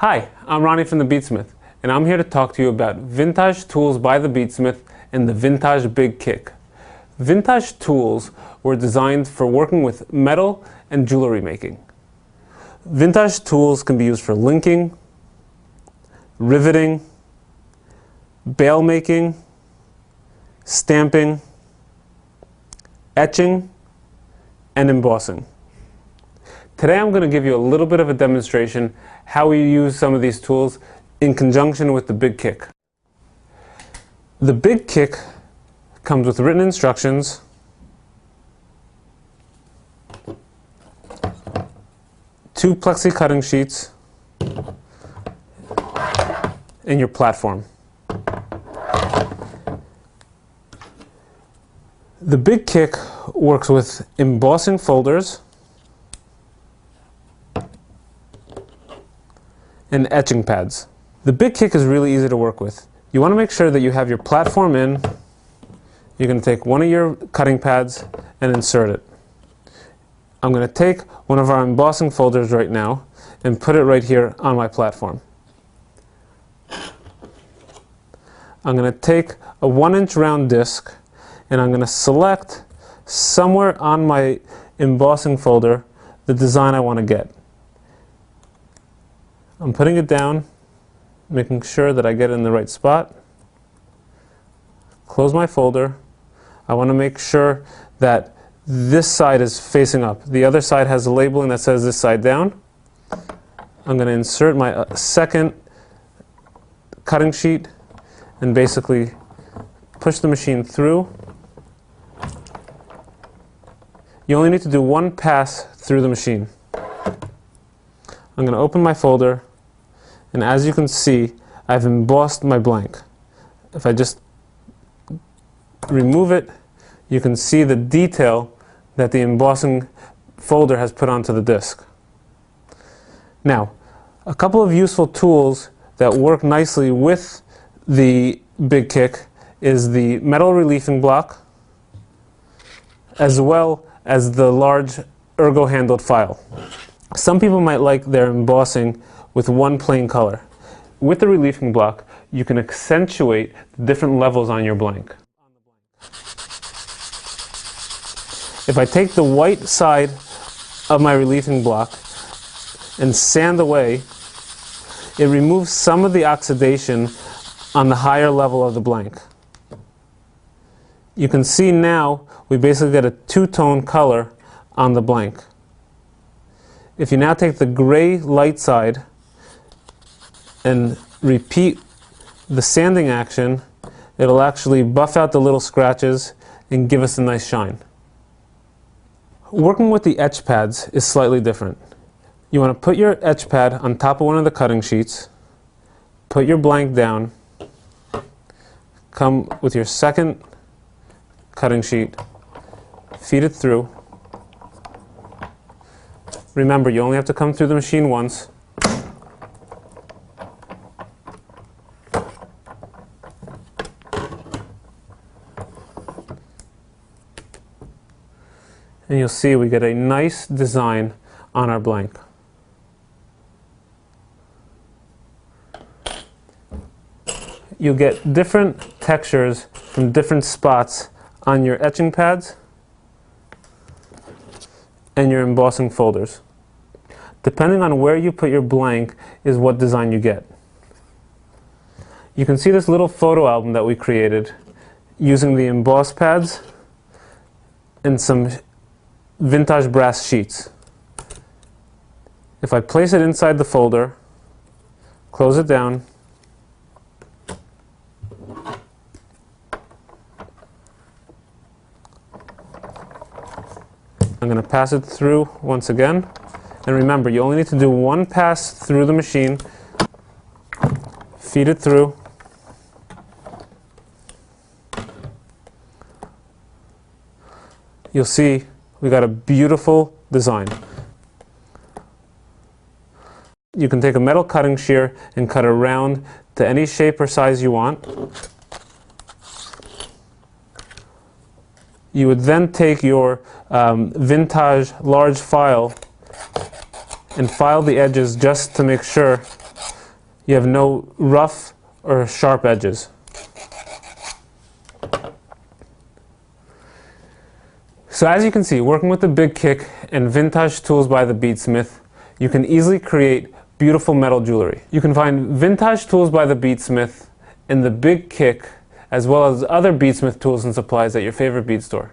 Hi, I'm Ronnie from The Beatsmith, and I'm here to talk to you about Vintaj tools by The Beatsmith and the Vintaj Big Kick. Vintaj tools were designed for working with metal and jewelry making. Vintaj tools can be used for linking, riveting, bail making, stamping, etching, and embossing. Today I'm going to give you a little bit of a demonstration how we use some of these tools in conjunction with the Big Kick. The Big Kick comes with written instructions, two plexi cutting sheets, and your platform. The Big Kick works with embossing folders and etching pads. The Big Kick is really easy to work with. You want to make sure that you have your platform in. You're going to take one of your cutting pads and insert it. I'm going to take one of our embossing folders right now and put it right here on my platform. I'm going to take a 1-inch round disc and I'm going to select somewhere on my embossing folder the design I want to get. I'm putting it down, making sure that I get it in the right spot. Close my folder. I want to make sure that this side is facing up. The other side has a labeling that says this side down. I'm going to insert my second cutting sheet and basically push the machine through. You only need to do one pass through the machine. I'm going to open my folder, and as you can see, I've embossed my blank. If I just remove it, you can see the detail that the embossing folder has put onto the disc. Now, a couple of useful tools that work nicely with the Big Kick is the metal reliefing block, as well as the large ergo-handled file. Some people might like their embossing with one plain color. With the reliefing block, you can accentuate the different levels on your blank. If I take the white side of my reliefing block and sand away, it removes some of the oxidation on the higher level of the blank. You can see now we basically get a two-tone color on the blank. If you now take the gray light side and repeat the sanding action, it'll actually buff out the little scratches and give us a nice shine. Working with the etch pads is slightly different. You want to put your etch pad on top of one of the cutting sheets, put your blank down, come with your second cutting sheet, feed it through. Remember, you only have to come through the machine once. And you'll see we get a nice design on our blank. You get different textures from different spots on your etching pads and your embossing folders. Depending on where you put your blank is what design you get. You can see this little photo album that we created using the emboss pads and some Vintaj brass sheets. If I place it inside the folder, close it down, I'm going to pass it through once again. And remember, you only need to do one pass through the machine, feed it through, you'll see we got a beautiful design. You can take a metal cutting shear and cut around to any shape or size you want. You would then take your Vintaj large file and file the edges just to make sure you have no rough or sharp edges. So as you can see, working with the Big Kick and Vintaj tools by the Beadsmith, you can easily create beautiful metal jewelry. You can find Vintaj tools by the Beadsmith and the Big Kick, as well as other Beadsmith tools and supplies at your favorite bead store.